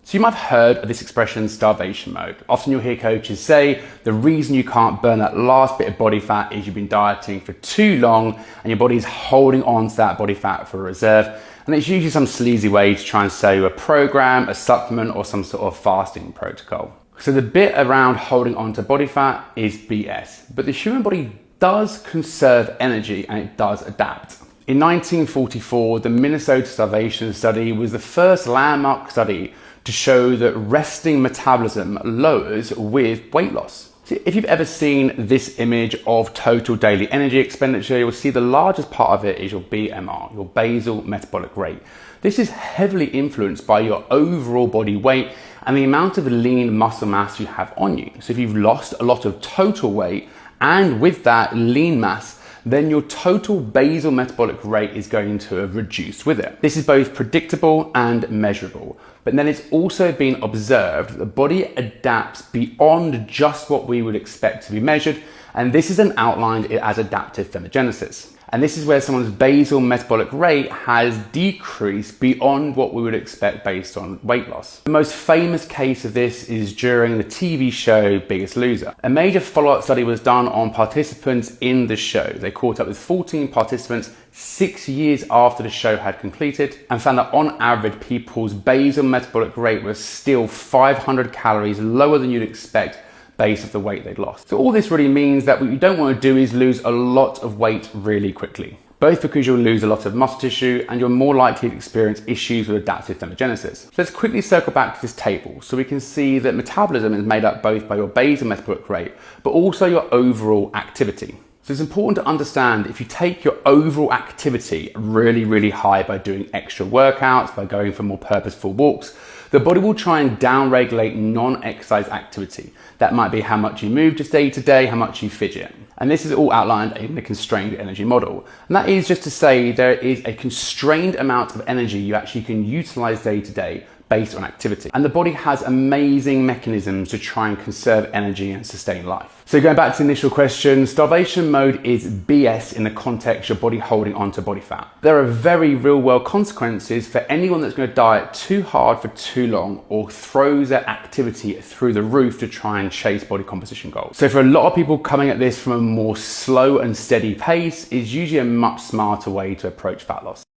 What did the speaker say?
So you might have heard of this expression, starvation mode. Often you'll hear coaches say the reason you can't burn that last bit of body fat is you've been dieting for too long and your body is holding on to that body fat for a reserve. And it's usually some sleazy way to try and sell you a program, a supplement, or some sort of fasting protocol. So the bit around holding on to body fat is BS, but the human body does conserve energy and it does adapt. In 1944, the Minnesota Starvation study was the first landmark study to show that resting metabolism lowers with weight loss. So if you've ever seen this image of total daily energy expenditure, you'll see the largest part of it is your BMR, your basal metabolic rate. This is heavily influenced by your overall body weight and the amount of lean muscle mass you have on you. So if you've lost a lot of total weight and with that lean mass, then your total basal metabolic rate is going to have reduced with it. This is both predictable and measurable, but then it's also been observed that the body adapts beyond just what we would expect to be measured, and this is outlined as adaptive thermogenesis. And this is where someone's basal metabolic rate has decreased beyond what we would expect based on weight loss. The most famous case of this is during the TV show Biggest Loser. A major follow-up study was done on participants in the show. They caught up with 14 participants 6 years after the show had completed and found that on average people's basal metabolic rate was still 500 calories lower than you'd expect based off the weight they'd lost. So all this really means that what you don't want to do is lose a lot of weight really quickly, both because you'll lose a lot of muscle tissue and you're more likely to experience issues with adaptive thermogenesis. So let's quickly circle back to this table so we can see that metabolism is made up both by your basal metabolic rate, but also your overall activity. So it's important to understand if you take your overall activity really high by doing extra workouts, by going for more purposeful walks, the body will try and downregulate non-exercise activity. That might be how much you move just day to day, how much you fidget. And this is all outlined in the constrained energy model. And that is just to say there is a constrained amount of energy you actually can utilize day to day based on activity. And the body has amazing mechanisms to try and conserve energy and sustain life. So going back to the initial question, starvation mode is BS in the context of your body holding on to body fat. There are very real world consequences for anyone that's going to diet too hard for too long or throws their activity through the roof to try and chase body composition goals. So for a lot of people, coming at this from a more slow and steady pace is usually a much smarter way to approach fat loss.